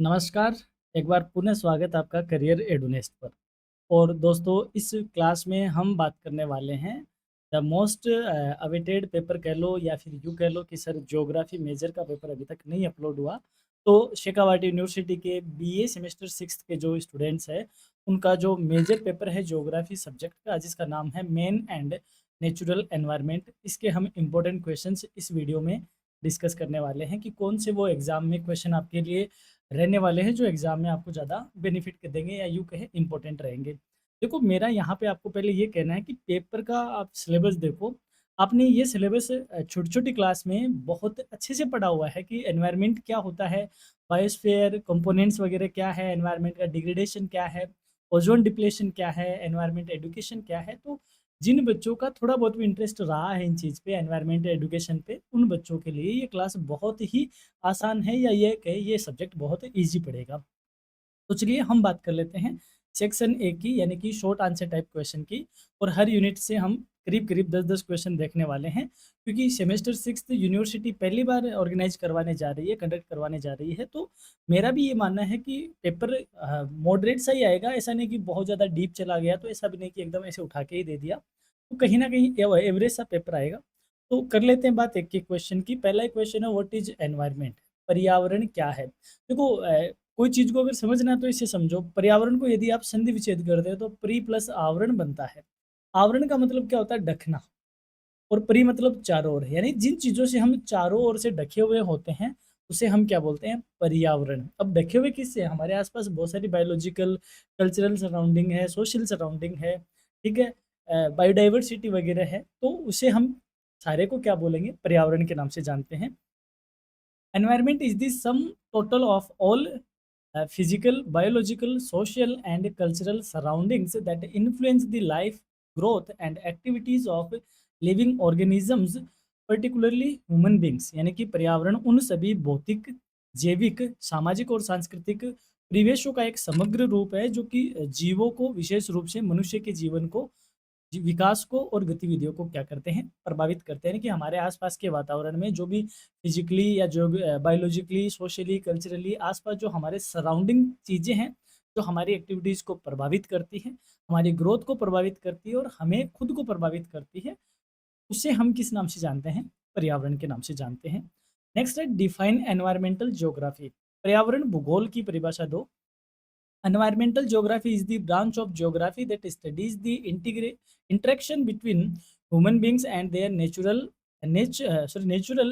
नमस्कार, एक बार पुनः स्वागत आपका करियर एडुनेस्ट पर। और दोस्तों इस क्लास में हम बात करने वाले हैं द मोस्ट अवेटेड पेपर कह लो या फिर यूँ कह लो कि सर ज्योग्राफी मेजर का पेपर अभी तक नहीं अपलोड हुआ। तो शेखावाटी यूनिवर्सिटी के बीए सेमेस्टर 6th के जो स्टूडेंट्स हैं, उनका जो मेजर पेपर है ज्योग्राफी सब्जेक्ट का जिसका नाम है मेन एंड नेचुरल एनवायरनमेंट। इसके हम इम्पोर्टेंट क्वेश्चंस इस वीडियो में डिस्कस करने वाले हैं कि कौन से वो एग्ज़ाम में क्वेश्चन आपके लिए रहने वाले हैं जो एग्ज़ाम में आपको ज़्यादा बेनिफिट के देंगे या यूँ कहें इम्पोर्टेंट रहेंगे। देखो मेरा यहाँ पे आपको पहले ये कहना है कि पेपर का आप सिलेबस देखो। आपने ये सिलेबस छोटी-छोटी क्लास में बहुत अच्छे से पढ़ा हुआ है कि एनवायरनमेंट क्या होता है, बायोस्फीयर कंपोनेंट्स वगैरह क्या है, एनवायरनमेंट का डिग्रेडेशन क्या है, ओज़ोन डिप्लेशन क्या है, एनवायरनमेंट एजुकेशन क्या है। तो जिन बच्चों का थोड़ा बहुत भी इंटरेस्ट रहा है इन चीज़ पे एनवायरनमेंट एजुकेशन पे, उन बच्चों के लिए ये क्लास बहुत ही आसान है या ये कहें ये सब्जेक्ट बहुत ईज़ी पड़ेगा। तो चलिए हम बात कर लेते हैं सेक्शन ए की यानी कि शॉर्ट आंसर टाइप क्वेश्चन की। और हर यूनिट से हम करीब-करीब 10-10 क्वेश्चन देखने वाले हैं क्योंकि सेमेस्टर 6th यूनिवर्सिटी पहली बार ऑर्गेनाइज़ करवाने जा रही है, कंडक्ट करवाने जा रही है। तो मेरा भी ये मानना है कि पेपर मॉडरेट सा ही आएगा, ऐसा नहीं कि बहुत ज़्यादा डीप चला गया, तो ऐसा भी नहीं कि एकदम ऐसे उठा के ही दे दिया। तो कहीं न कहीं एवरेज सा पेपर आएगा। तो कर लेते हैं बात एक-एक क्वेश्चन की। पहला क्वेश्चन है व्हाट इज़ एनवायरनमेंट? पर्यावरण क्या है? देखो कोई चीज़ को अगर समझना है तो इसे समझो। पर्यावरण को यदि आप संधि विच्छेद कर दें तो परि प्लस आवरण बनता है। आवरण का मतलब क्या होता है? ढकना। और परि मतलब चारों ओर, यानी जिन चीज़ों से हम चारों ओर से ढके हुए होते हैं, उसे हम क्या बोलते हैं? पर्यावरण। अब ढके हुए किससे? हमारे आस-पास बहुत सारी बायोलॉजिकल, कल्चरल सराउंडिंग है, सोशल सराउंडिंग है, ठीक है? बायोडायवर्सिटी वगैरह है, तो उसे हम सारे को क्या बोलेंगे? पर्यावरण के नाम से जानते हैं। Environment is the sum total of all physical, biological, social, and cultural surroundings that influence the life, growth, and activities of living organisms, particularly human beings। यानी कि पर्यावरण उन सभी भौतिक, जैविक, सामाजिक और सांस्कृतिक परिवेशों का एक समग्र रूप है जो कि जीवों को, विशेष रूप से मनुष्य के जीवन को, विकास को और गतिविधियों को क्या करते हैं? प्रभावित करते हैं कि हमारे आसपास के वातावरण में जो भी फिजिकली या जो बायोलॉजिकली, सोशली, कल्चरली आसपास जो हमारे सराउंडिंग चीज़ें हैं, जो हमारी एक्टिविटीज़ को प्रभावित करती हैं, हमारी ग्रोथ को प्रभावित करती है और हमें खुद को प्रभावित करती है, उसे हम किस नाम से जानते हैं? पर्यावरण के नाम से जानते हैं। नेक्स्ट है डिफाइन एनवायरमेंटल ज्योग्राफी। पर्यावरण भूगोल की परिभाषा दो। Environmental geography is the branch of geography that studies the interaction between human beings and their natural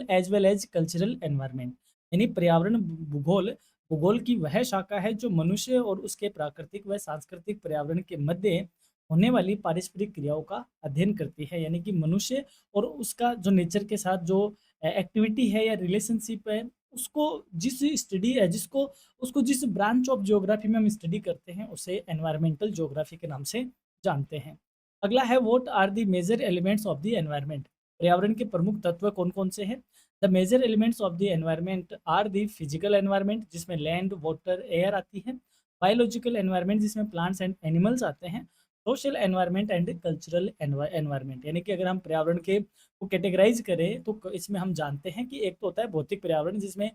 as well as cultural environment। यानी पर्यावरण भूगोल भूगोल की वह शाखा है जो मनुष्य और उसके प्राकृतिक व सांस्कृतिक पर्यावरण के मध्य होने वाली पारस्परिक क्रियाओं का अध्ययन करती है। यानी कि मनुष्य और उसका जो नेचर के साथ जो एक्टिविटी है या रिलेशनशिप है, उसको जिस स्टडी है जिसको उसको जिस ब्रांच ऑफ ज्योग्राफी में हम स्टडी करते हैं उसे एनवायरमेंटल ज्योग्राफी के नाम से जानते हैं। अगला है what are the major elements of the environment. पर्यावरण के प्रमुख तत्व कौन-कौन से हैं? The major elements of the environment are the physical environment जिसमें लैंड, वाटर, एयर आती है। बायोलॉजिकल एनवायरनमेंट जिसमें प्लांट्स एंड एनिमल्स आते हैं। Social environment and cultural environment. यानी कि अगर हम पर्यावरण के को कैटेगराइज करें तो इसमें हम जानते हैं कि एक तो होता है भौतिक पर्यावरण जिसमें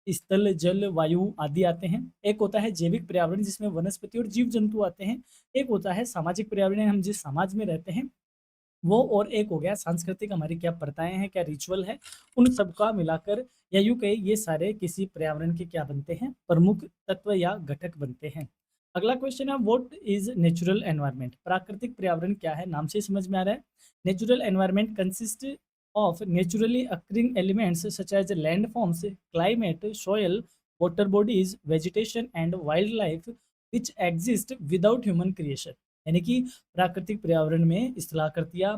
स्थल, जल, वायु आदि आते हैं। एक होता है जैविक पर्यावरण जिसमें वनस्पति और जीव-जंतु आते हैं। एक होता है सामाजिक पर्यावरण, हम जिस समाज में रहते हैं वो, और एक हो गया सांस्कृतिक, हमारी क्या प्रथाएँ हैं, क्या रिचुअल है, उन सब का मिलाकर या यूँ कहें ये सारे किसी पर्यावरण के क्या बनते हैं? प्रमुख तत्व या घटक बनते हैं। अगला क्वेश्चन है व्हाट इज़ नेचुरल एनवायरनमेंट? प्राकृतिक पर्यावरण क्या है? नाम से ही समझ में आ रहा है। Natural environment consist of naturally occurring elements such as landforms, climate, soil, water bodies, vegetation and wildlife which exist without human creation। यानी कि प्राकृतिक पर्यावरण में स्थलाकृतियाँ,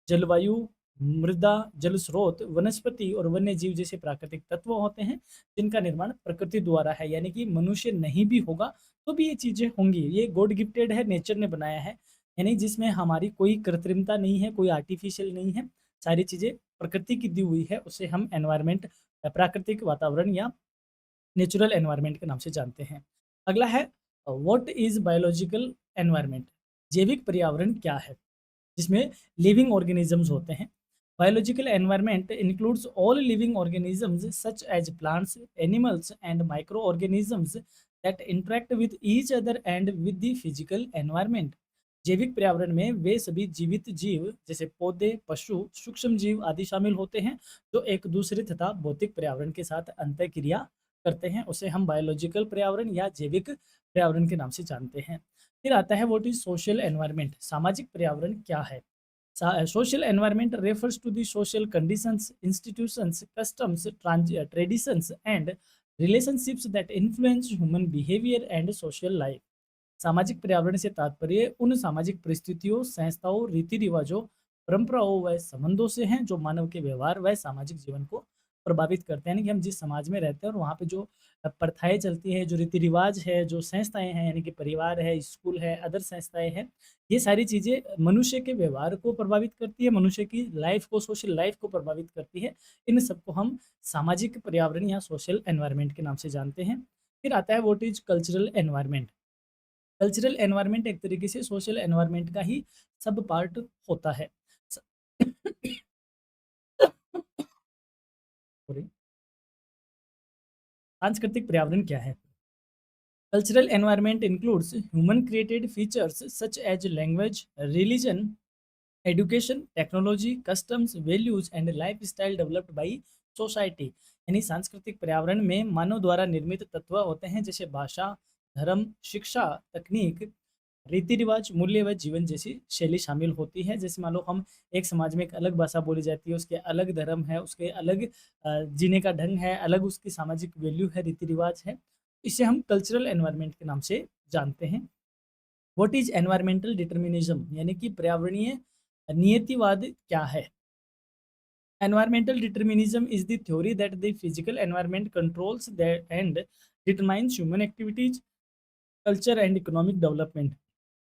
जलवायु, मृदा, जल स्रोत, वनस्पति और वन्य जीव जैसे प्राकृतिक तत्व होते हैं जिनका निर्माण प्रकृति द्वारा है। यानी कि मनुष्य नहीं भी होगा तो भी ये चीज़ें होंगी। ये गॉड गिफ्टेड है, नेचर ने बनाया है। यानी जिसमें हमारी कोई कृत्रिमता नहीं है, कोई आर्टिफिशियल नहीं है। सारी चीज़ें प्रकृति की दी हुई है, उसे हम एनवायरनमेंट प्राकृतिक वातावरण या नेचुरल एनवायरनमेंट के नाम से जानते हैं। अगला है व्हाट इज़ बायोलॉजिकल एनवायरनमेंट? जैविक पर्यावरण क्या है? जिसमें लिविंग ऑर्गेनिजम्स होते हैं। Biological environment includes all living organisms such as plants, animals, and microorganisms that interact with each other and with the physical environment. जैविक पर्यावरण में वे सभी जीवित जीव जैसे पौधे, पशु, सूक्ष्म जीव आदि शामिल होते हैं जो एक दूसरे तथा भौतिक पर्यावरण के साथ अंतःक्रिया करते हैं। उसे हम बायोलॉजिकल पर्यावरण या जैविक पर्यावरण के नाम से जानते हैं। फिर आता है व्हाट इज सोशल एनवायरनमेंट, सामाजिक पर्यावरण क्या है। Social environment refers to the social conditions, institutions, customs, traditions, and relationships that influence human behavior and social life. सामाजिक पर्यावरण से तात्पर्य उन सामाजिक परिस्थितियों, संस्थाओं, रीति रिवाजों, परंपराओं व संबंधों से हैं जो मानव के व्यवहार व सामाजिक जीवन को प्रभावित करते हैं। यानी कि हम जिस समाज में रहते हैं और वहाँ पे जो प्रथाएं चलती हैं, जो रीति रिवाज है, जो संस्थाएं हैं, यानी कि परिवार है, स्कूल है, अदर संस्थाएं हैं, ये सारी चीज़ें मनुष्य के व्यवहार को प्रभावित करती है, मनुष्य की लाइफ को, सोशल लाइफ को प्रभावित करती है। इन सबको हम सामाजिक पर्यावरण या सोशल एनवायरनमेंट के नाम से जानते हैं। फिर आता है what is cultural environment. Cultural environment एक तरीके से सोशल एनवायरनमेंट का ही सब पार्ट होता है। स- सॉरी। सांस्कृतिक पर्यावरण क्या है? Cultural environment includes human created features such as language, religion, education, technology, customs, values and life style developed by society. यानी सांस्कृतिक पर्यावरण में मानव द्वारा निर्मित तत्व होते हैं जैसे भाषा, धर्म, शिक्षा, तकनीक, रीति रिवाज, मूल्य व जीवन जैसी शैली शामिल होती है। जैसे मान लो हम एक समाज में एक अलग भाषा बोली जाती है, उसके अलग धर्म है, उसके अलग जीने का ढंग है, अलग उसकी सामाजिक वैल्यू है, रीति रिवाज है। इसे हम कल्चरल एनवायरनमेंट के नाम से जानते हैं। व्हाट इज एनवायरमेंटल डिटर्मिनिज्म, यानी कि पर्यावरणीय नियतिवाद क्या है? Environmental determinism is the theory that the physical environment controls that and determines human activities, culture and economic development.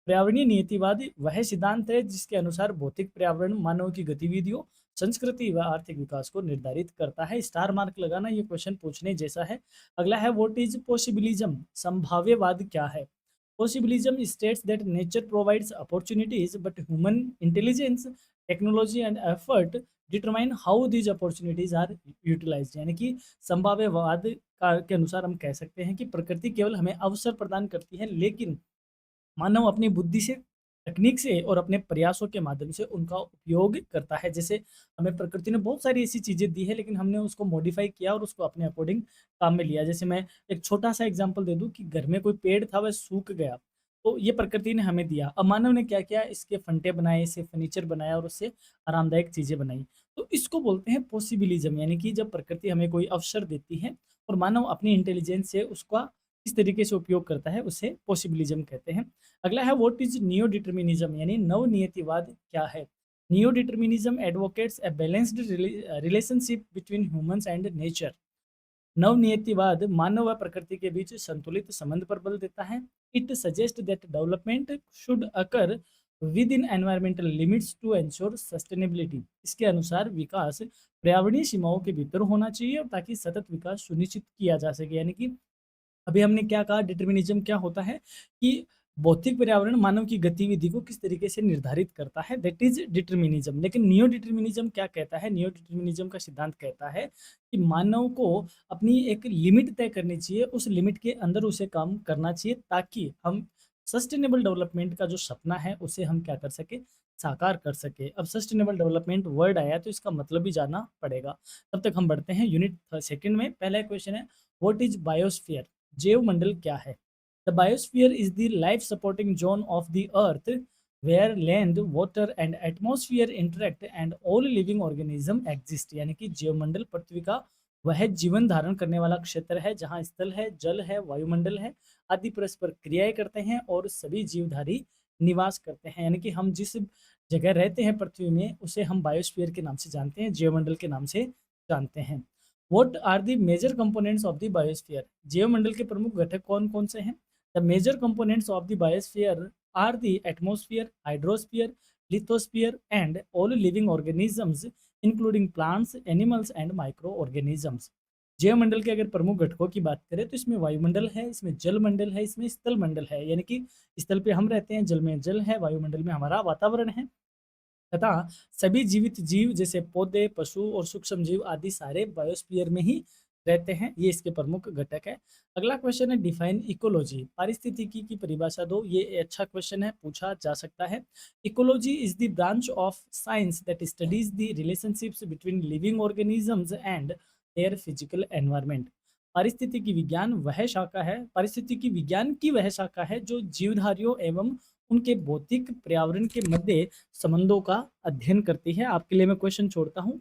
पर्यावरणीय नियतिवाद वह सिद्धांत है जिसके अनुसार भौतिक पर्यावरण मानव की गतिविधियों, संस्कृति व आर्थिक विकास को निर्धारित करता है। स्टार मार्क लगाना, ये क्वेश्चन पूछने जैसा है। अगला है व्हाट इज पॉसिबिलिज्म, संभाव्यवाद क्या है? Possibilism states that nature provides opportunities but human intelligence, technology and effort determine how these opportunities are utilised. यानी कि संभाव्यवाद के अनुसार हम कह सकते हैं कि प्रकृति केवल हमें अवसर प्रदान करती है, लेकिन मानव अपनी बुद्धि से, तकनीक से और अपने प्रयासों के माध्यम से उनका उपयोग करता है। जैसे हमें प्रकृति ने बहुत सारी ऐसी चीज़ें दी है, लेकिन हमने उसको मॉडिफाई किया और उसको अपने अकॉर्डिंग काम में लिया। जैसे मैं एक छोटा-सा एग्ज़ाम्पल दे दूँ कि घर में कोई पेड़ था, वह सूख गया, तो ये प्रकृति ने हमें दिया। अब मानव ने क्या किया, इसके फंटे बनाए, इससे फर्नीचर बनाया और उससे आरामदायक चीज़ें बनाई। तो इसको बोलते हैं पॉसिबिलिज़्म, यानी कि जब प्रकृति हमें कोई अवसर देती है और मानव अपनी इंटेलिजेंस से उसका किस तरीके से उपयोग करता है, उसे पॉसिबिलिज़्म कहते हैं। अगला है व्हाट इज नियो डिटर्मिनिज्म, यानी नव नियतिवाद क्या है? Neo determinism advocates a balanced relationship between humans and nature. नव नियतिवाद मानव व प्रकृति के बीच संतुलित संबंध पर बल देता है। It suggest that development should occur within environmental limits to ensure sustainability. इसके अनुसार विकास पर्यावरणीय सीमाओं के भीतर होना चाहिए और ताकि सतत विकास सुनिश्चित किया जा सके। यानी कि अभी हमने क्या कहा, डिटर्मिनिज्म क्या होता है कि भौतिक पर्यावरण मानव की गतिविधि को किस तरीके से निर्धारित करता है, दैट इज डिटर्मिनिज्म। लेकिन नियो डिटर्मिनिज्म क्या कहता है? नियो डिटर्मिनिज्म का सिद्धांत कहता है कि मानव को अपनी एक लिमिट तय करनी चाहिए, उस लिमिट के अंदर उसे काम करना चाहिए ताकि हम सस्टेनेबल डेवलपमेंट का जो सपना है उसे हम क्या कर सके, साकार कर सके। अब सस्टेनेबल डेवलपमेंट वर्ड आया तो इसका मतलब भी जानना पड़ेगा। तब तक हम बढ़ते हैं यूनिट सेकंड में। पहला क्वेश्चन है व्हाट इज बायोस्फीयर, जैव मंडल क्या है? The biosphere is the life supporting zone of the earth where land, water and atmosphere interact and all living organism exist. यानी कि जैव मंडल पृथ्वी का वह जीवन धारण करने वाला क्षेत्र है जहाँ स्थल है, जल है, वायुमंडल है आदि परस्पर क्रियाएं करते हैं और सभी जीवधारी निवास करते हैं। यानी कि हम जिस जगह रहते हैं पृथ्वी में उसे हम बायोस्फीयर के नाम से जानते हैं, जैवमंडल के नाम से जानते हैं। What are the major components of the biosphere, जैवमंडल के प्रमुख घटक कौन कौन से हैं? The major components of the biosphere are the atmosphere, hydrosphere, lithosphere and all living organisms including plants, animals and micro organisms. जैवमंडल के अगर प्रमुख घटकों की बात करें तो इसमें वायुमंडल है, इसमें जल मंडल है, इसमें स्थल मंडल है। यानी कि स्थल पे हम रहते हैं, जल में जल है, वायुमंडल में हमारा वातावरण है तथा सभी जीवित जीव जैसे पौधे, पशु और सूक्ष्म जीव आदि सारे बायोस्फीयर में ही रहते हैं। ये इसके प्रमुख घटक है। अगला क्वेश्चन है डिफाइन इकोलॉजी। पारिस्थितिकी की परिभाषा दो। ये अच्छा क्वेश्चन है, पूछा जा सकता है। Ecology is the branch of science that studies the relationships between living organisms and their physical environment. पारिस्थितिकी विज्ञान की वह शाखा है जो जीवधारियों एवं उनके भौतिक पर्यावरण के मध्य संबंधों का अध्ययन करती है। आपके लिए मैं क्वेश्चन छोड़ता हूँ,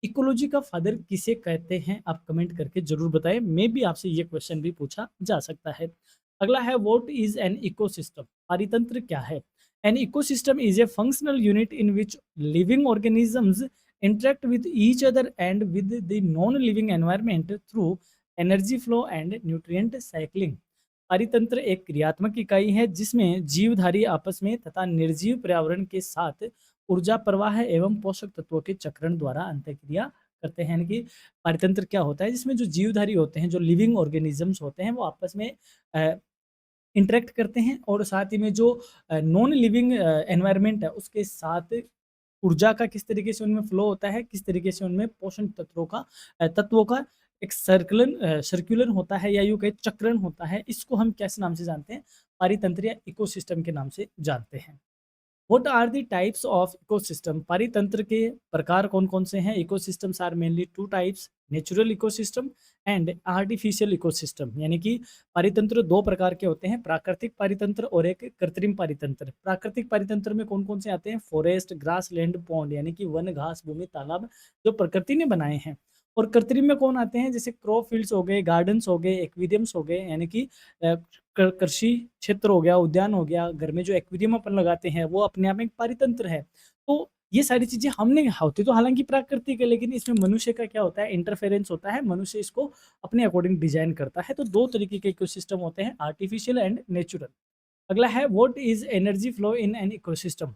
इकोलॉजी का फादर किसे कहते हैं? आप कमेंट करके जरूर बताएं। मे भी आपसे ये क्वेश्चन भी पूछा जा सकता है। अगला है व्हाट इज एन इकोसिस्टम। पारितंत्र क्या है? An ecosystem is a functional unit in which living organisms interact with each other and with the non-living environment through energy flow and nutrient cycling। पारितंत्र एक क्रियात्मक इकाई है जिसमें जीवधारी आपस में तथा निर्जीव पर्यावरण के साथ ऊर्जा प्रवाह एवं पोषक तत्वों के चक्रण द्वारा अंतःक्रिया करते हैं। यानी कि पारितंत्र क्या होता है? जिसमें जो जीवधारी होते हैं, जो लिविंग ऑर्गेनिजम्स होते हैं, वो आपस में इंटरेक्ट करते हैं और साथ ही में जो नॉन लिविंग एनवायरनमेंट है उसके साथ ऊर्जा का किस तरीके से उनमें फ्लो होता है, किस तरीके से उनमें पोषण तत्वों का एक सर्कुलर होता है या यूँ कहें चक्रण होता है। इसको हम किस नाम से जानते हैं? पारितंत्र या इकोसिस्टम के नाम से जानते हैं। What are the types of ecosystem. पारितंत्र के प्रकार कौन-कौन से हैं? Ecosystems are mainly two types, natural ecosystem and artificial ecosystem. यानी कि पारितंत्र दो प्रकार के होते हैं, प्राकृतिक पारितंत्र और एक कृत्रिम पारितंत्र। प्राकृतिक पारितंत्र में कौन-कौन से आते हैं? फॉरेस्ट, ग्रासलैंड, पॉन्ड यानी कि वन, घास भूमि, तालाब जो प्रकृति ने बनाए हैं। और कृत्रिम में कौन आते हैं? जैसे क्रॉप फील्ड्स हो गए, गार्डन्स हो गए, एक्वेरियम्स हो गए, यानी कि अ, कृषि क्षेत्र हो गया, उद्यान हो गया, घर में जो एक्वेरियम अपन लगाते हैं वो अपने आप में एक पारितंत्र है। तो ये सारी चीजें हमने होती तो हालांकि प्राकृतिक है, लेकिन इसमें मनुष्य का क्या होता है? इंटरफेरेंस होता है। मनुष्य इसको अपने अकॉर्डिंग डिजाइन करता है। तो दो तरीके के इकोसिस्टम होते हैं, आर्टिफिशियल एंड नेचुरल। अगला है what is energy flow in an ecosystem.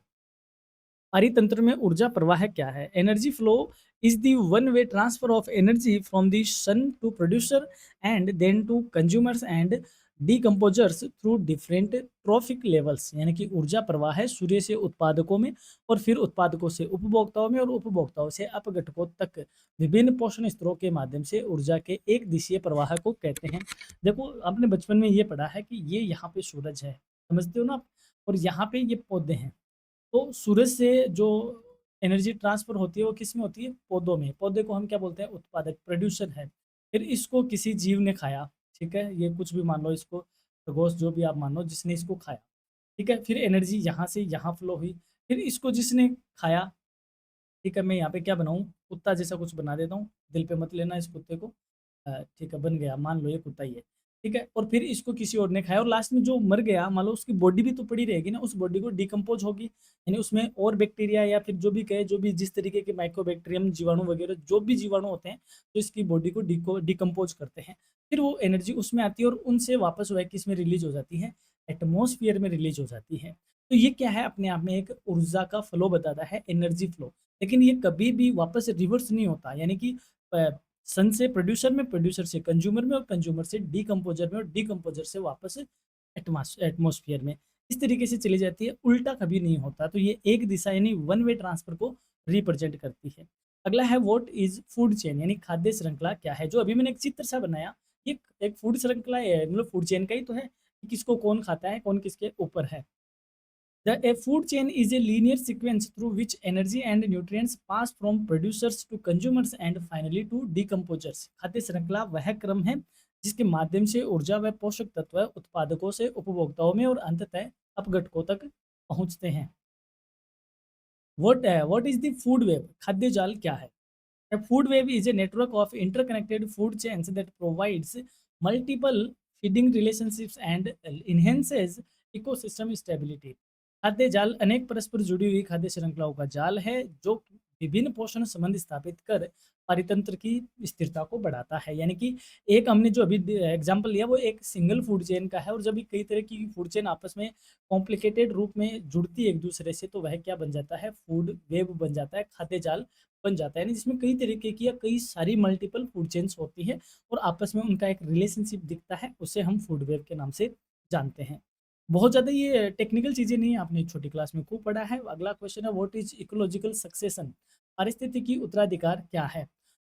परितंत्र में ऊर्जा प्रवाह क्या है? Energy flow is the one way transfer of energy from the sun to producer and then to consumers and decomposers through different trophic levels. यानी कि ऊर्जा प्रवाह है सूर्य से उत्पादकों में और फिर उत्पादकों से उपभोक्ताओं में और उपभोक्ताओं से अपघटकों तक विभिन्न पोषण स्तरों के माध्यम से ऊर्जा के एक दिशीय प्रवाह को कहते हैं। देखो, आपने बचपन में ये पढ़ा है कि ये यहाँ पे सूरज है, समझते हो ना आप? और यहाँ पे ये पौधे हैं। तो सूरज से जो एनर्जी ट्रांसफर होती है वो किस में होती है? पौधों में। पौधे को हम क्या बोलते हैं? उत्पादक, प्रोड्यूसर है। फिर इसको किसी जीव ने खाया, ठीक है? ये कुछ भी मान लो, इसको खरगोश जो भी आप मान लो, जिसने इसको खाया, ठीक है? फिर एनर्जी यहाँ से यहाँ फ्लो हुई। फिर इसको जिसने खाया, ठीक है, मैं यहाँ पे क्या बनाऊँ? कुत्ता जैसा कुछ बना देता हूँ, दिल पे मत लेना इस कुत्ते को। ठीक है, बन गया, मान लो ये कुत्ता ही है, ठीक है? और फिर इसको किसी और ने खाया और लास्ट में जो मर गया, मान लो उसकी बॉडी भी तो पड़ी रहेगी ना, उस बॉडी को डिकम्पोज होगी, यानी उसमें और बैक्टीरिया या फिर जो भी कहे, जो भी जिस तरीके के माइक्रोबैक्टीरियम, जीवाणु वगैरह जो भी जीवाणु होते हैं, तो इसकी बॉडी को डिकम्पोज करते हैं। फिर वो एनर्जी उसमें आती है और उनसे वापस वह किस में रिलीज हो जाती है? एटमॉस्फेयर में रिलीज हो जाती है। तो ये क्या है? अपने आप में एक ऊर्जा का फ्लो बताता है, एनर्जी फ्लो। लेकिन ये कभी भी वापस रिवर्स नहीं होता, यानी कि सन से प्रोड्यूसर में, प्रोड्यूसर से कंज्यूमर में और कंज्यूमर से डीकम्पोजर में और डीकम्पोजर से वापस एटमॉस्फेयर में। इस तरीके से चली जाती है, उल्टा कभी नहीं होता। तो ये एक दिशा यानी वन वे ट्रांसफर को रिप्रेजेंट करती है। अगला है व्हाट इज फूड चेन, यानी खाद्य श्रृंखला क्या है? जो अभी मैंने एक चित्र सा बनाया, ये एक फूड श्रृंखला है, मतलब फूड चेन का ही तो है कि किसको कौन खाता है, कौन किसके ऊपर है। A food chain is a linear sequence through which energy and nutrients pass from producers to consumers and finally to decomposers। खाद्य श्रृंखला वह क्रम है जिसके माध्यम से ऊर्जा व पोषक तत्व उत्पादकों से उपभोक्ताओं में और अंततः अपघटकों तक पहुंचते हैं। What is the food web? खाद्य जाल क्या है? A food web is a network of interconnected food chains that provides multiple feeding relationships and enhances ecosystem stability। खाद्य जाल अनेक परस्पर जुड़ी हुई खाद्य श्रृंखलाओं का जाल है जो विभिन्न पोषण संबंध स्थापित कर पारितंत्र की स्थिरता को बढ़ाता है। यानी कि एक हमने जो अभी एग्जांपल लिया वो एक सिंगल फूड चेन का है, और जब कई तरह की फूड चेन आपस में कॉम्प्लिकेटेड रूप में जुड़ती है एक दूसरे से, तो वह क्या बन जाता है? फूड वेब बन जाता है, खाद्य जाल बन जाता है। यानी जिसमें कई तरीके की या कई सारी मल्टीपल फूड चेन्स होती है और आपस में उनका एक रिलेशनशिप दिखता है, उसे हम फूड वेब के नाम से जानते हैं। बहुत ज़्यादा ये टेक्निकल चीज़ें नहीं है, आपने छोटी क्लास में खूब पढ़ा है। अगला क्वेश्चन है, व्हाट इज़ इकोलॉजिकल सक्सेशन? पारिस्थितिकी उत्तराधिकार क्या है?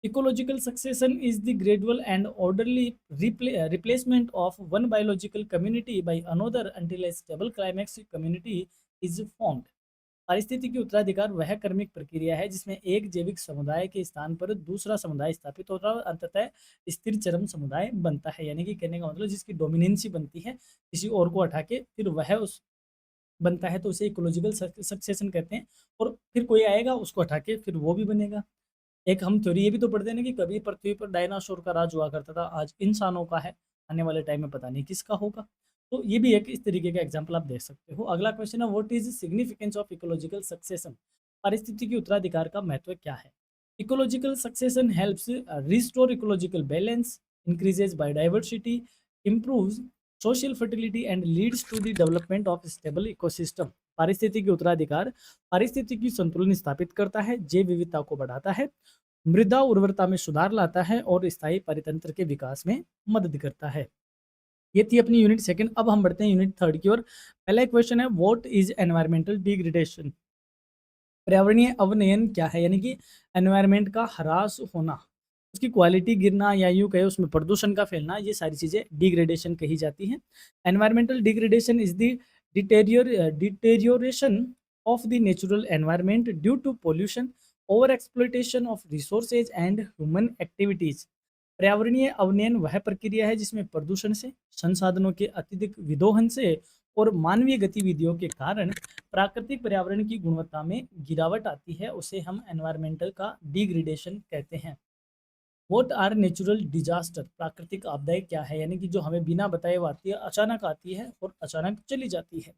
Ecological succession is the gradual and orderly replacement of one biological community by another until a stable climax community is formed. पारिस्थितिकी उत्तराधिकार वह कर्मिक प्रक्रिया है जिसमें एक जैविक समुदाय के स्थान पर दूसरा समुदाय स्थापित होता है और अंततः स्थिर चरम समुदाय बनता है। यानी कि कहने का मतलब जिसकी डोमिनेंसी बनती है किसी और को हटा के फिर वह उस बनता है, तो उसे इकोलॉजिकल सक्सेशन कहते हैं। और फिर कोई आएगा उसको हटा के फिर वो भी बनेगा। एक हम थ्योरी ये भी तो पढ़ते हैं ना कि कभी पृथ्वी पर डायनासोर का राज हुआ करता था, आज इंसानों का है, आने वाले टाइम में पता नहीं किसका होगा। तो ये भी एक इस तरीके का एग्जाम्पल आप देख सकते हो। अगला क्वेश्चन है, what is significance of ecological succession? पारिस्थितिकी उत्तराधिकार का महत्व क्या है? Ecological succession helps restore ecological balance, increases biodiversity, improves social fertility and leads to the development of stable ecosystem। पारिस्थितिकी उत्तराधिकार पारिस्थितिकी संतुलन स्थापित करता है, जैव विविधता को बढ़ाता है, मृदा उर्वरता में सुधार लाता है और स्थायी परितंत्र के विकास में मदद करता है। ये थी अपनी यूनिट सेकंड। अब हम बढ़ते हैं यूनिट थर्ड की ओर। पहला क्वेश्चन है, व्हाट इज एनवायरमेंटल डिग्रेडेशन? पर्यावरणीय अवनयन क्या है? यानी कि एनवायरमेंट का ह्रास होना, उसकी क्वालिटी गिरना या यूं कहे उसमें प्रदूषण का फैलना, ये सारी चीजें डिग्रेडेशन कही जाती हैं। Environmental degradation is the deterioration of the natural environment due to pollution, over exploitation of resources and human activities. पर्यावरणीय अवनयन वह प्रक्रिया है जिसमें प्रदूषण से, संसाधनों के अत्यधिक विदोहन से और मानवीय गतिविधियों के कारण प्राकृतिक पर्यावरण की गुणवत्ता में गिरावट आती है, उसे हम एनवायरमेंटल का डिग्रेडेशन कहते हैं। What are natural disaster? प्राकृतिक आपदाएं क्या है? यानी कि जो हमें बिना बताए हुए आती है, अचानक आती है और अचानक चली जाती है।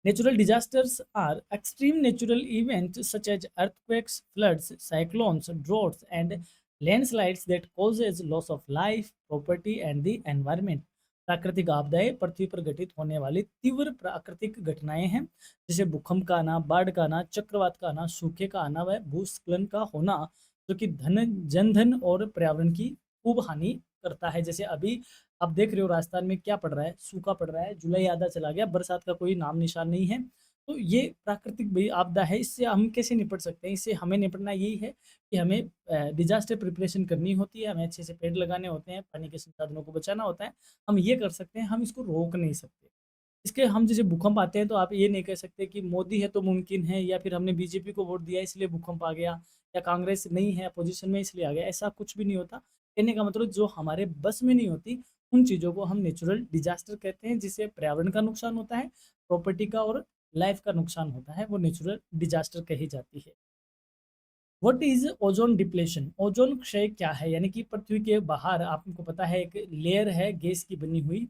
Natural disasters are extreme natural events such as earthquakes, floods, cyclones, droughts, and landslides that causes loss of life, property, and the environment। प्राकृतिक आपदाएं पृथ्वी पर घटित होने वाली तीव्र प्राकृतिक घटनाएं हैं, जैसे भूकंप का आना, बाढ़ का आना, चक्रवात का आना, सूखे का आना व भूस्खलन का होना, जो कि जनधन और पर्यावरण की खूब हानि करता है। जैसे अभी आप देख रहे हो राजस्थान में क्या पड़ रहा है, सूखा पड़ रहा है, जुलाई आधा चला गया, बरसात का कोई नाम निशान नहीं है। तो ये प्राकृतिक भी आपदा है, इससे हम कैसे निपट सकते हैं? इससे हमें निपटना यही है कि हमें डिजास्टर प्रिपरेशन करनी होती है, हमें अच्छे से पेड़ लगाने होते हैं, पानी के संसाधनों को बचाना होता है। हम ये कर सकते हैं, हम इसको रोक नहीं सकते। इसके हम जैसे भूकंप आते हैं तो आप ये नहीं कह सकते कि मोदी है तो मुमकिन है, या फिर हमने बीजेपी को वोट दिया इसलिए भूकंप आ गया, या कांग्रेस नहीं है अपोजिशन में इसलिए आ गया। ऐसा कुछ भी नहीं होता। कहने का मतलब जो हमारे बस में नहीं होती उन चीज़ों को हम नेचुरल डिजास्टर कहते हैं, जिससे पर्यावरण का नुकसान होता है, प्रॉपर्टी का और लाइफ का नुकसान होता है, वो नेचुरल डिजास्टर कही जाती है। What is ozone depletion? Ozone क्षय क्या है? यानी कि पृथ्वी के बाहर आपको पता है एक लेयर है गैस की बनी हुई,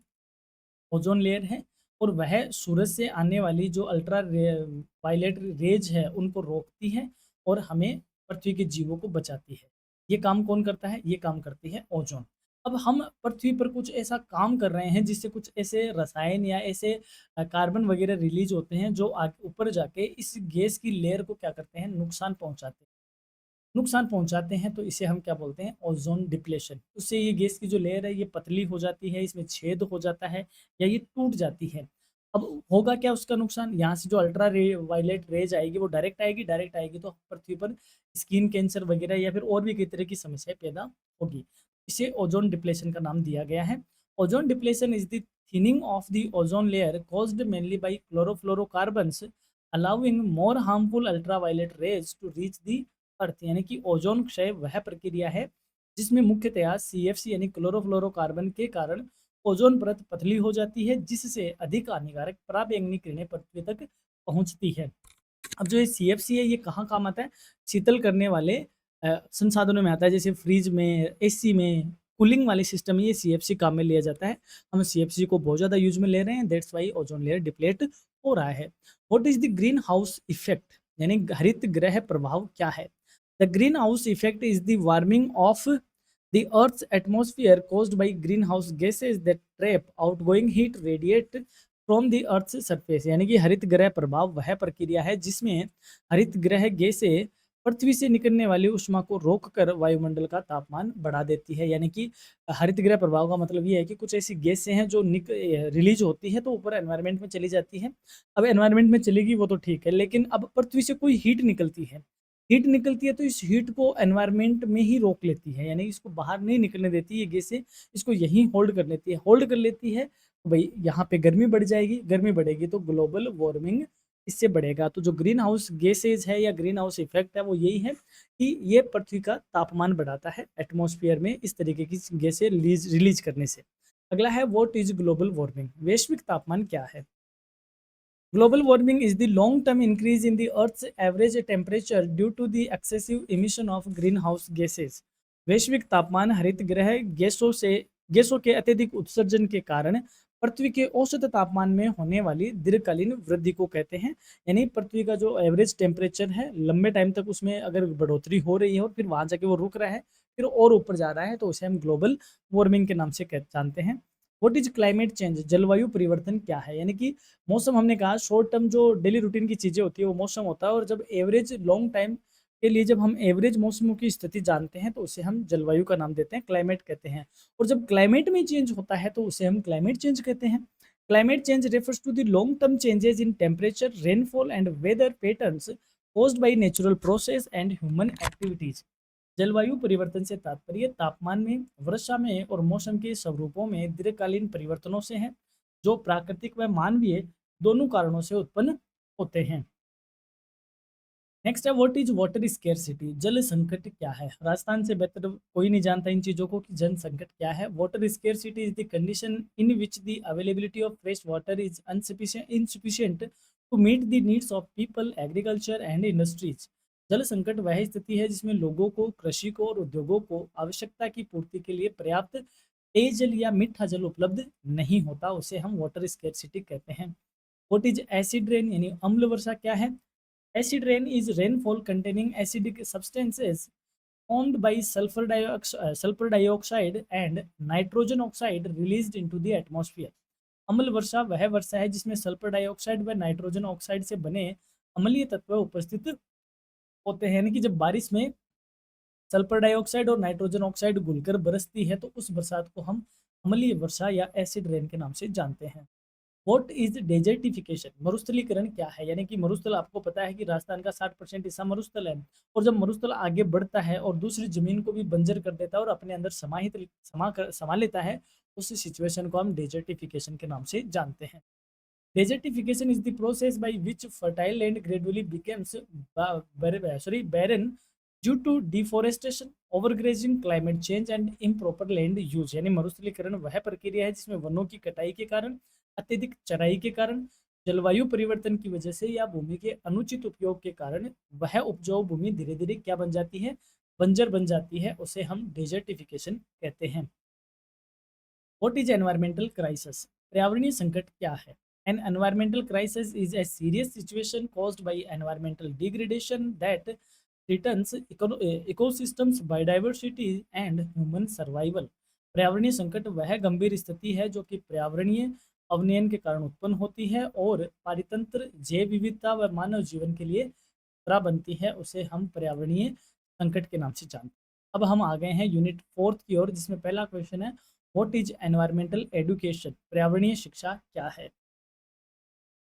ओजोन लेयर है, और वह सूरज से आने वाली जो अल्ट्रा वायलेट रेज है उनको रोकती है और हमें पृथ्वी के जीवों को बचाती है। ये काम कौन करता है? ये काम करती है ओजोन। अब हम पृथ्वी पर कुछ ऐसा काम कर रहे हैं जिससे कुछ ऐसे रसायन या ऐसे कार्बन वगैरह रिलीज होते हैं जो ऊपर जाके इस गैस की लेयर को क्या करते हैं? नुकसान पहुंचाते हैं। तो इसे हम क्या बोलते हैं? Ozone depletion. उससे ये गैस की जो लेयर है ये पतली हो जाती है, इसमें छेद हो जाता है या ये टूट जाती है। अब होगा क्या उसका नुकसान? यहाँ से जो अल्ट्रा वायलेट रेज आएगी वो डायरेक्ट आएगी तो पृथ्वी पर स्किन कैंसर वगैरह या फिर और भी कई तरह की समस्याएं पैदा होगी। इसे ओजोन डिप्लेशन का नाम दिया गया है। Ozone depletion is the thinning of the ozone layer caused mainly by chlorofluorocarbons allowing more harmful ultraviolet rays to reach the earth. यानी कि ओजोन क्षय वह प्रक्रिया है जिसमें मुख्यतया सीएफसी यानी क्लोरोफ्लोरोकार्बन के कारण ओजोन परत पतली हो जाती है, जिससे अधिक हानिकारक पराबैंगनी किरणें पृथ्वी तक पहुंचती है। अब जो ये सीएफसी है ये कहाँ काम आता है? शीतल करने वाले संसाधनों में आता है, जैसे फ्रिज में, एसी में, कूलिंग वाले सिस्टम में ये सीएफसी काम में लिया जाता है। हम सीएफसी को बहुत ज़्यादा यूज में ले रहे हैं, that's why ozone layer deplete हो रहा है। What is the green house effect? यानी हरित ग्रह प्रभाव क्या है? The green house effect is the warming of the Earth's atmosphere caused by greenhouse gases that trap outgoing heat radiate from the Earth's surface। यानी कि हरित ग्रह प्रभाव वह प्रक्रिया है जिसमें हरित ग्रह गैसें पृथ्वी से निकलने वाली ऊष्मा को रोककर वायुमंडल का तापमान बढ़ा देती है। यानी कि हरित गृह प्रभाव का मतलब ये है कि कुछ ऐसी गैसें हैं जो रिलीज होती है तो ऊपर एनवायरनमेंट में चली जाती है। अब एनवायरनमेंट में चलेगी वो तो ठीक है, लेकिन अब पृथ्वी से कोई हीट निकलती है तो इस हीट को एनवायरनमेंट में ही रोक लेती है, यानी इसको बाहर नहीं निकलने देती ये गैसें, इसको यहीं होल्ड कर लेती है। तो भाई यहाँ पे गर्मी बढ़ जाएगी, गर्मी बढ़ेगी तो ग्लोबल वार्मिंग इससे बढ़ेगा। तो जो ग्रीन हाउस गैसेज है या ग्रीन हाउस इफेक्ट है वो यही है कि ये पृथ्वी का तापमान बढ़ाता है एटमॉस्फेयर में इस तरीके की गैसें रिलीज करने से। अगला है व्हाट इज ग्लोबल वार्मिंग, वैश्विक तापमान क्या है। Global warming is the long-term increase in the Earth's average temperature due to the excessive emission of greenhouse gases. वैश्विक तापमान हरित गृह गैसों के अत्यधिक उत्सर्जन के कारण पृथ्वी के औसत तापमान में होने वाली दीर्घकालीन वृद्धि को कहते हैं। यानी पृथ्वी का जो एवरेज टेम्परेचर है लंबे टाइम तक उसमें अगर बढ़ोतरी हो रही है और फिर वहां जाके वो रुक रहा है फिर और ऊपर जा रहा है तो उसे हम ग्लोबल वार्मिंग के नाम से जानते हैं। व्हाट इज क्लाइमेट चेंज, जलवायु परिवर्तन क्या है। यानी कि मौसम, हमने कहा शॉर्ट टर्म जो डेली रूटीन की चीजें होती है वो मौसम होता है, और जब एवरेज लॉन्ग टाइम के लिए जब हम एवरेज मौसमों की स्थिति जानते हैं तो उसे हम जलवायु का नाम देते हैं, क्लाइमेट कहते हैं। और जब क्लाइमेट में चेंज होता है तो उसे हम क्लाइमेट चेंज कहते हैं। Climate change refers to the long term changes in temperature, rainfall and weather patterns caused by natural process and human activities. जलवायु परिवर्तन से तात्पर्य तापमान में, वर्षा में और मौसम के स्वरूपों में दीर्घकालीन परिवर्तनों से है जो प्राकृतिक व मानवीय दोनों कारणों से उत्पन्न होते हैं। नेक्स्ट है व्हाट इज वाटर स्केर्सिटी, जल संकट क्या है। राजस्थान से बेहतर कोई नहीं जानता इन चीजों को कि जल संकट क्या है। Water scarcity is the condition in which the availability of fresh water is insufficient to meet the needs of people, agriculture and industries. जल संकट वह स्थिति है जिसमें लोगों को, कृषि को और उद्योगों को आवश्यकता की पूर्ति के लिए पर्याप्त पेयजल या मीठा जल उपलब्ध नहीं होता, उसे हम वाटर स्केर्सिटी कहते हैं। व्हाट इज एसिड रेन, यानी अम्ल वर्षा क्या है। Acid rain is rainfall containing acidic substances formed by sulfur dioxide and nitrogen oxide released into the atmosphere. अम्ल वर्षा वह वर्षा है जिसमें सल्फर डाइऑक्साइड व नाइट्रोजन ऑक्साइड से बने अम्लीय तत्व उपस्थित होते हैं। यानी कि जब बारिश में सल्फर डाइऑक्साइड और नाइट्रोजन ऑक्साइड घुलकर बरसती है तो उस बरसात को हम अम्लीय वर्षा या एसिड रेन के नाम से जानते हैं। व्हाट इज डेजर्टिफिकेशन, मरुस्थलीकरण क्या है। यानी कि मरुस्थल, आपको पता है कि राजस्थान का 60% हिस्सा मरुस्थल है, और जब मरुस्थल आगे बढ़ता है और दूसरी जमीन को भी बंजर कर देता है और अपने अंदर समा लेता है, उस सिचुएशन को हम डेजर्टिफिकेशन के नाम से जानते हैं। Desertification is the process by which fertile land gradually becomes barren due to deforestation, overgrazing, climate change and improper land use. यानी मरुस्थलीकरण वह प्रक्रिया है जिसमें वनों की कटाई के कारण, अत्यधिक चराई के कारण, जलवायु परिवर्तन की वजह से या भूमि के अनुचित उपयोग के कारण वह उपजाऊ भूमि धीरे धीरे क्या बन जाती है, बंजर बन जाती है, उसे हम डेजर्टिफिकेशन कहते हैं। व्हाट इज एनवायरमेंटल क्राइसिस, पर्यावरणीय संकट क्या है। N environmental crisis is a serious situation caused by environmental degradation that threatens ecosystems, biodiversity and human survival। पर्यावरणीय संकट वह गंभीर स्थिति है जो कि पर्यावरणीय अवनयन के कारण उत्पन्न होती है और पारितंत्र, जैव विविधता व मानव जीवन के लिए खतरा बनती है, उसे हम पर्यावरणीय संकट के नाम से जानते हैं। अब हम आ गए हैं यूनिट 4 की ओर, जिसमें पहला क्वेश्चन है व्हाट इज एनवायरमेंटल एजुकेशन, पर्यावरणीय शिक्षा क्या है।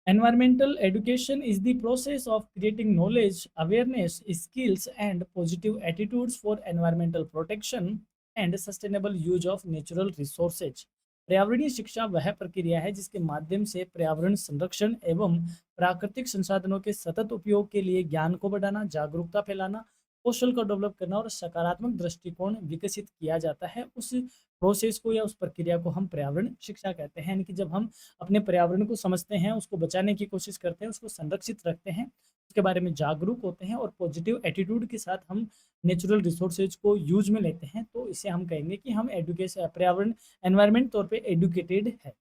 Environmental education is the process of creating knowledge, awareness, skills, and positive attitudes for environmental protection and sustainable use of natural resources। पर्यावरणीय शिक्षा वह प्रक्रिया है जिसके माध्यम से पर्यावरण संरक्षण एवं प्राकृतिक संसाधनों के सतत उपयोग के लिए ज्ञान को बढ़ाना, जागरूकता फैलाना, कौशल को डेवलप करना और सकारात्मक दृष्टिकोण विकसित किया जाता है। उस प्रोसेस को या उस प्रक्रिया को हम पर्यावरण शिक्षा कहते हैं। यानी कि जब हम अपने पर्यावरण को समझते हैं, उसको बचाने की कोशिश करते हैं, उसको संरक्षित रखते हैं, उसके बारे में जागरूक होते हैं और पॉजिटिव एटीट्यूड के साथ हम नेचुरल रिसोर्सेज को यूज में लेते हैं, तो इसे हम कहेंगे कि हम एडुकेशन, पर्यावरण, एनवायरमेंट तौर पे एडुकेटेड है।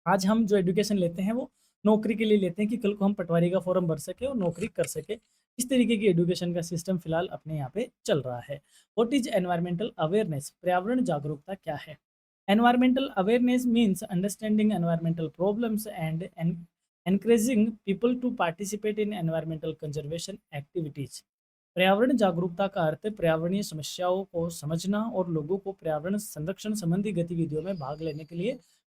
आज हम जो एजुकेशन लेते हैं वो नौकरी के लिए लेते हैं कि कल को हम पटवारी का फॉर्म भर सके और नौकरी कर सके। इस तरीके की एजुकेशन का सिस्टम फिलहाल अपने यहाँ पे चल रहा है। व्हाट इज एनवायरमेंटल अवेयरनेस, पर्यावरण जागरूकता क्या है। Environmental awareness means understanding environmental problems and encouraging people to participate in environmental conservation activities। पर्यावरण जागरूकता का अर्थ पर्यावरणीय समस्याओं को समझना और लोगों को पर्यावरण संरक्षण संबंधी गतिविधियों में भाग लेने के लिए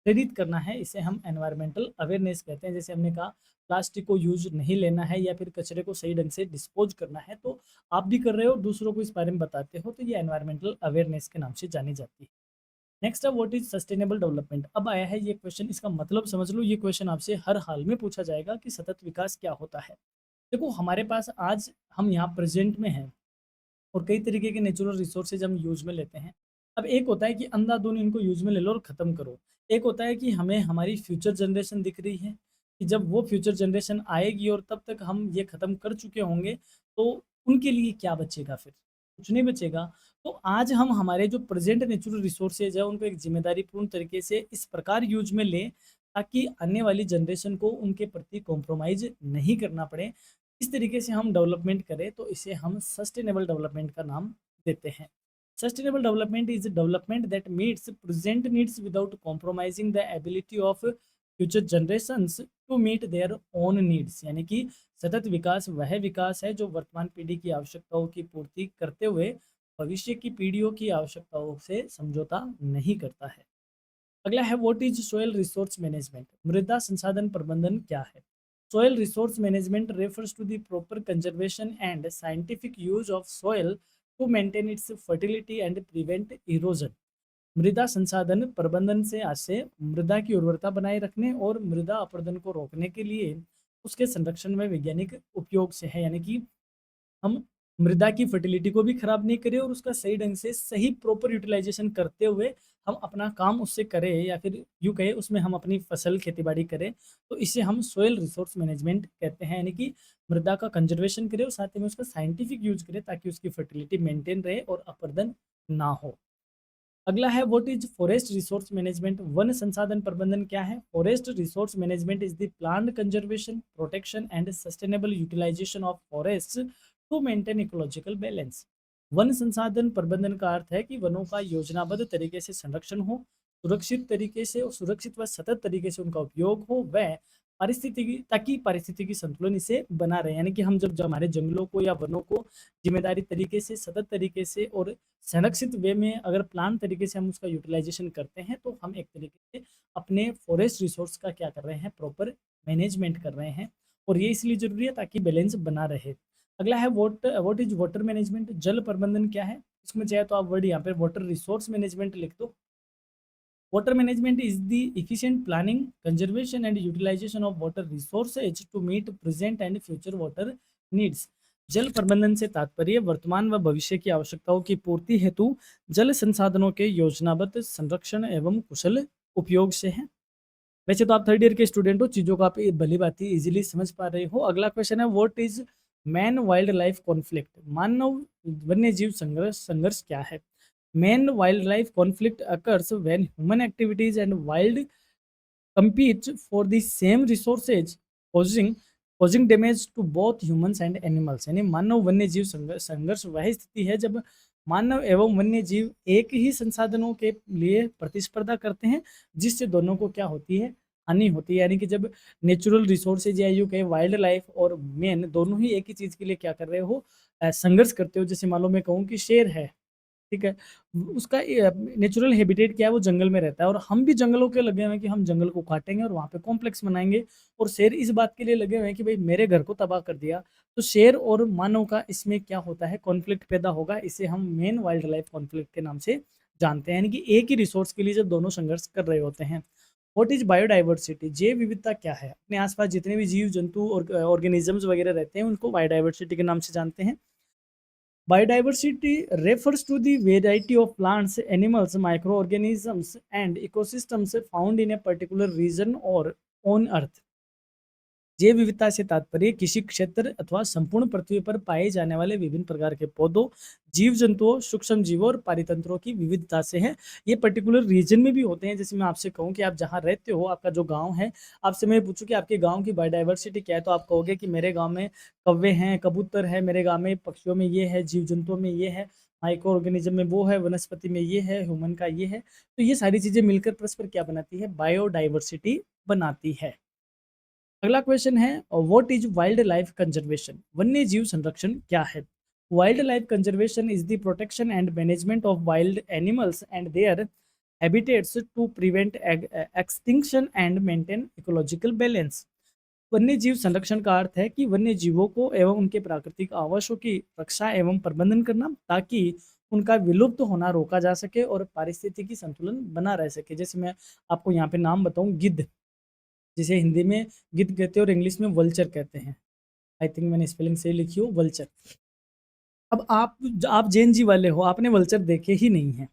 प्रेरित करना है। इसे हम एनवायरमेंटल अवेयरनेस कहते हैं। जैसे हमने कहा, प्लास्टिक को यूज नहीं लेना है या फिर कचरे को सही ढंग से डिस्पोज करना है, तो आप भी कर रहे हो, दूसरों को इस बारे में बताते हो, तो ये एनवायरमेंटल अवेयरनेस के नाम से जानी जाती है। नेक्स्ट है, व्हाट इज सस्टेनेबल डेवलपमेंट। अब आया है ये क्वेश्चन, इसका मतलब समझ लो। ये क्वेश्चन आपसे हर हाल में पूछा जाएगा कि सतत विकास क्या होता है। देखो, हमारे पास आज हम यहाँ प्रेजेंट में हैं और कई तरीके के नेचुरल रिसोर्सेज हम यूज में लेते हैं। अब एक होता है कि अंधाधुंध इनको यूज में ले लो और ख़त्म करो। एक होता है कि हमें हमारी फ्यूचर जनरेशन दिख रही है, कि जब वो फ्यूचर जनरेशन आएगी और तब तक हम ये ख़त्म कर चुके होंगे, तो उनके लिए क्या बचेगा फिर? कुछ नहीं बचेगा। तो आज हम हमारे जो प्रेजेंट नेचुरल रिसोर्सेज है, उनको एक ज़िम्मेदारीपूर्ण तरीके से इस प्रकार यूज में लें, ताकि आने वाली जनरेशन को उनके प्रति कॉम्प्रोमाइज़ नहीं करना पड़े। इस तरीके से हम डेवलपमेंट करें, तो इसे हम सस्टेनेबल डेवलपमेंट का नाम देते हैं। Sustainable development is development that meets present needs without compromising the ability of future generations to meet their own needs. यानी कि सतत विकास वह विकास है जो वर्तमान पीढ़ी की आवश्यकताओं की पूर्ति करते हुए भविष्य की पीढ़ियों की आवश्यकताओं से समझौता नहीं करता है। अगला है, what is soil resource management. मृदा संसाधन प्रबंधन क्या है? Soil resource management refers to the proper conservation and scientific use of soil to maintain its fertility and prevent erosion. मृदा संसाधन प्रबंधन से आशय मृदा की उर्वरता बनाए रखने और मृदा अपरदन को रोकने के लिए उसके संरक्षण में वैज्ञानिक उपयोग से है। यानी कि हम मृदा की फर्टिलिटी को भी खराब नहीं करें और उसका सही ढंग से सही प्रॉपर यूटिलाइजेशन करते हुए हम अपना काम उससे करें, या फिर यूँ कहें उसमें हम अपनी फसल खेती-बाड़ी करें, तो इसे हम सोइल रिसोर्स मैनेजमेंट कहते हैं। यानी कि मृदा का कंजर्वेशन करें और साथ ही में उसका साइंटिफिक यूज़ करें, ताकि उसकी फर्टिलिटी मेंटेन रहे और अपरदन ना हो। अगला है, what is forest resource management. वन संसाधन प्रबंधन क्या है? Forest resource management is the planned conservation, protection and sustainable utilisation of forest to maintain ecological balance. वन संसाधन प्रबंधन का अर्थ है कि वनों का योजनाबद्ध तरीके से संरक्षण हो, सुरक्षित तरीके से और सुरक्षित व सतत तरीके से उनका उपयोग हो, वह पारिस्थितिकी ताकि पारिस्थितिकी संतुलन इसे बना रहे। यानी कि हम जब जब हमारे जंगलों को या वनों को जिम्मेदारी तरीके से, सतत तरीके से और संरक्षित वे में अगर प्लान तरीके से हम उसका यूटिलाइजेशन करते हैं, तो हम एक तरीके से अपने फॉरेस्ट रिसोर्स का क्या कर रहे हैं, प्रॉपर मैनेजमेंट कर रहे हैं। और ये इसलिए ज़रूरी है ताकि बैलेंस बना रहे। अगला है, व्हाट इज वाटर मैनेजमेंट। जल प्रबंधन क्या है? इसमें चाहे तो आप वर्ड यहाँ पे वाटर रिसोर्स मैनेजमेंट लिख दो। Water management is the efficient planning, conservation and utilisation of water resources to meet present and future water needs. जल प्रबंधन से तात्पर्य वर्तमान व भविष्य की आवश्यकताओं की पूर्ति हेतु जल संसाधनों के योजनाबद्ध संरक्षण एवं कुशल उपयोग से है। वैसे तो आप थर्ड ईयर के स्टूडेंट हो, चीज़ों को आप भली भांति इजीली समझ पा रहे हो। अगला क्वेश्चन है, what is man wild life conflict. मानव वन्य जीव संघर्ष संघर्ष क्या है? Man wild life conflict occurs when human activities and wild compete for the same resources, causing causing damage to both humans and animals। यानी मानव वन्य जीव संघर्ष संघर्ष वह स्थिति है जब मानव एवं वन्य जीव एक ही संसाधनों के लिए प्रतिस्पर्धा करते हैं, जिससे दोनों को क्या होती है, हानि होती है। यानी कि जब नेचुरल रिसोर्सेज या यूँ कहें वाइल्ड लाइफ और मैन दोनों ही एक ही चीज़ के लिए क्या कर रहे हो, संघर्ष करते हो। जैसे मान लो मैं कहूँ कि शेर है, ठीक है? उसका नेचुरल हैबिटेट क्या है, वो जंगल में रहता है और हम भी जंगलों के लगे हुए हैं कि हम जंगल को काटेंगे और वहाँ पे कॉम्प्लेक्स बनाएँगे। और शेर इस बात के लिए लगे हुए हैं कि भई मेरे घर को तबाह कर दिया। तो शेर और मानव का इसमें क्या होता है, कॉन्फ्लिक्ट पैदा होगा। इसे हम मेन वाइल्ड लाइफ कॉन्फ्लिक्ट के नाम से जानते हैं। यानी कि एक ही रिसोर्स के लिए जब दोनों संघर्ष कर रहे होते हैं। What is biodiversity. जैव विविधता क्या है? अपने आस-पास जितने भी जीव-जंतु और ऑर्गेनिज़म्स वगैरह रहते हैं, उनको बायोडायवर्सिटी के नाम से जानते हैं। Biodiversity refers to the variety of plants, animals, microorganisms, and ecosystems found in a particular region or on Earth। जैव विविधता से तात्पर्य किसी क्षेत्र अथवा संपूर्ण पृथ्वी पर पाए जाने वाले विभिन्न प्रकार के पौधों, जीव जंतुओं, सूक्ष्म जीवों और पारितंत्रों की विविधता से है। ये पर्टिकुलर रीजन में भी होते हैं। जैसे मैं आपसे कहूँ कि आप जहाँ रहते हो, आपका जो गांव है, आपसे मैं पूछूं कि आपके गांव की बायोडाइवर्सिटी क्या है, तो आप कहोगे कि मेरे गांव में कौवे हैं, कबूतर है, मेरे गांव में पक्षियों में ये है, जीव जंतुओं में ये है, माइक्रो ऑर्गेनिज्म में वो है, वनस्पति में ये है, ह्यूमन का ये है। तो ये सारी चीजें मिलकर परस्पर क्या बनाती है, बायोडाइवर्सिटी बनाती है। अगला क्वेश्चन है, what is wild life conservation. वन्य जीव संरक्षण क्या है? Wild life conservation is the protection and management of wild animals and their habitats to prevent extinction and maintain ecological balance. वन्य जीव संरक्षण का अर्थ है कि वन्य जीवों को एवं उनके प्राकृतिक आवासों की रक्षा एवं प्रबंधन करना, ताकि उनका विलुप्त होना रोका जा सके और पारिस्थितिकी संतुलन बना रह सके। जैसे मैं आपको यहाँ पे नाम बताऊं, गिद्ध, जिसे हिंदी में गिद्ध कहते हैं और इंग्लिश में वल्चर कहते हैं। आई थिंक मैंने स्पेलिंग सही लिखी हो, वल्चर। अब आप जैन जी वाले हो, आपने वल्चर देखे ही नहीं है,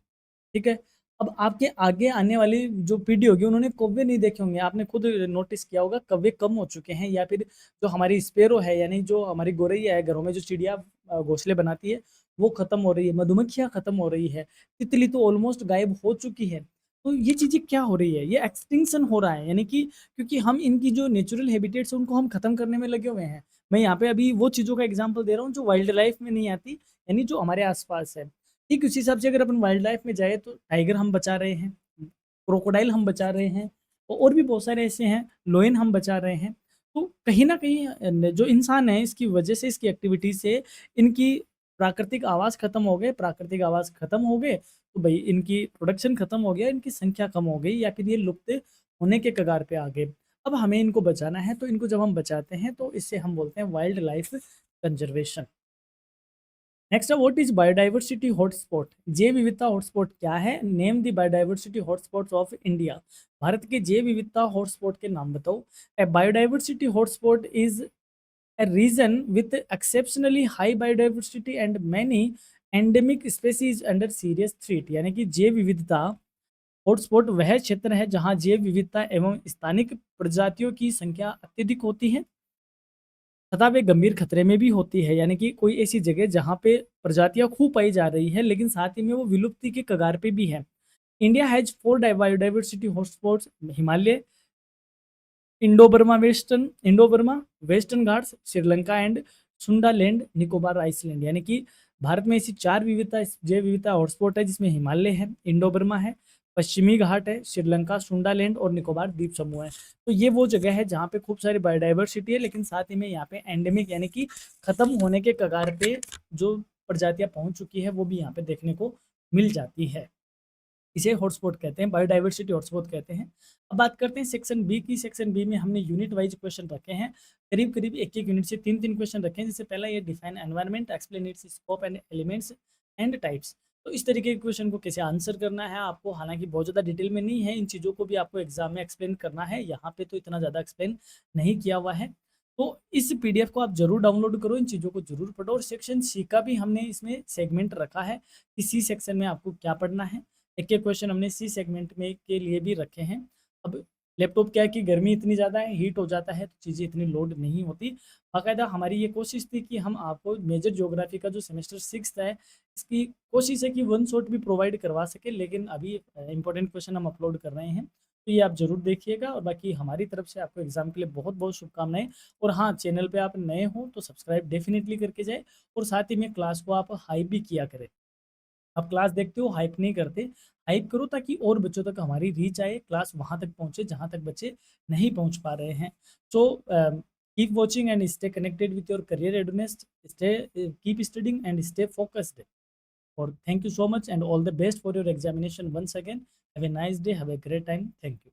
ठीक है। अब आपके आगे आने वाली जो पीढ़ी होगी उन्होंने कौवे नहीं देखे होंगे। आपने खुद नोटिस किया होगा कौवे कम हो चुके हैं, या फिर जो हमारी स्पेरो है, यानी जो हमारी गोरैया है, घरों में जो चिड़िया घोंसले बनाती है, वो खत्म हो रही है। मधुमक्खियां खत्म हो रही है। तितली तो ऑलमोस्ट गायब हो चुकी है। तो ये चीजें क्या हो रही है, ये एक्सटिंक्शन हो रहा है, यानी कि क्योंकि हम इनकी जो नेचुरल हैबिटेट्स है उनको हम खत्म करने में लगे हुए हैं। मैं यहाँ पे अभी वो चीजों का एग्जाम्पल दे रहा हूँ जो वाइल्ड लाइफ में नहीं आती, यानी जो हमारे आसपास है। ठीक उसी हिसाब से अगर अपन वाइल्ड लाइफ में जाए तो टाइगर हम बचा रहे हैं, क्रोकोडाइल हम बचा रहे हैं, और भी बहुत सारे ऐसे हैं, लोयन हम बचा रहे हैं। तो कहीं ना कहीं जो इंसान है, इसकी वजह से, इसकी एक्टिविटी से इनकी प्राकृतिक आवास खत्म हो गए। प्राकृतिक आवास खत्म हो गए तो भाई इनकी प्रोडक्शन खत्म हो गया, इनकी संख्या कम हो गई, या फिर ये लुप्त होने के कगार पे आ गए। अब हमें इनको बचाना है, तो इनको जब हम बचाते हैं तो इससे हम बोलते हैं wild life conservation. Next, what is biodiversity hotspot? जैव विविधता हॉटस्पॉट क्या है? Name the biodiversity hotspots of India. भारत के जैव विविधता हॉटस्पॉट के नाम बताओ। A biodiversity hotspot is a region with exceptionally high biodiversity and many endemic species under serious threat। यानी कि जैव विविधता हॉटस्पॉट वह क्षेत्र है जहां जैव विविधता एवं स्थानिक प्रजातियों की संख्या अत्यधिक होती है तथा वे गंभीर खतरे में भी होती है। यानी कि कोई ऐसी जगह जहां पे प्रजातियां खूब पाई जा रही है, लेकिन साथ ही में वो विलुप्ति के कगार पे भी है। India has 4 biodiversity hotspots: Himalaya, Indo Burma, Western Ghats, Sri Lanka and Sundaland Nicobar island. यानी कि भारत में ऐसी 4 विविधता जैव विविधता हॉटस्पॉट है, जिसमें हिमालय है, इंडो बर्मा है, पश्चिमी घाट है, श्रीलंका, सुंडालैंड और निकोबार द्वीप समूह है। तो ये वो जगह है जहाँ पे खूब सारी बायोडाइवर्सिटी है, लेकिन साथ ही में यहाँ पे एंडेमिक यानी कि खत्म होने के कगार पे जो प्रजातियां पहुंच चुकी है वो भी यहाँ पे देखने को मिल जाती है। इसे हॉटस्पॉट कहते हैं, बायोडाइवर्सिटी हॉटस्पॉट कहते हैं। अब बात करते हैं सेक्शन बी की। सेक्शन बी में हमने यूनिट वाइज क्वेश्चन रखे हैं, करीब करीब एक एक यूनिट से 3-3 क्वेश्चन रखे हैं। जिससे पहला ये define environment, explain it's scope and elements and types. तो इस तरीके के क्वेश्चन को कैसे आंसर करना है आपको, हालांकि बहुत ज़्यादा डिटेल में नहीं है, इन चीज़ों को भी आपको एग्जाम में एक्सप्लेन करना है। यहाँ पे तो इतना ज़्यादा एक्सप्लेन नहीं किया हुआ है। तो इस पीडीएफ को आप जरूर डाउनलोड करो, इन चीज़ों को जरूर पढ़ो। और सेक्शन सी का भी हमने इसमें सेगमेंट रखा है कि सी सेक्शन में आपको क्या पढ़ना है। एक एक क्वेश्चन हमने सी सेगमेंट में के लिए भी रखे हैं। अब लैपटॉप क्या है कि गर्मी इतनी ज़्यादा है, हीट हो जाता है, तो चीज़ें इतनी लोड नहीं होती। बाकायदा हमारी ये कोशिश थी कि हम आपको मेजर ज्योग्राफी का जो सेमेस्टर 6 है, इसकी कोशिश है कि वन शॉट भी प्रोवाइड करवा सके, लेकिन अभी इंपॉर्टेंट क्वेश्चन हम अपलोड कर रहे हैं। तो ये आप जरूर देखिएगा। और बाकी हमारी तरफ से आपको एग्जाम के लिए बहुत बहुत शुभकामनाएं। और हाँ, चैनल पे आप नए हो तो सब्सक्राइब डेफिनेटली करके जाए, और साथ ही में क्लास को आप हाइप भी किया करें। आप क्लास देखते हो, हाइप नहीं करते, हाइप करो ताकि और बच्चों तक हमारी रीच आए, क्लास वहां तक पहुंचे जहां तक बच्चे नहीं पहुंच पा रहे हैं। So keep watching and stay connected with your career readiness, stay keep studying and stay focused. और thank you so much and all the best for your examination once again. Have a nice day, have a great time. Thank you.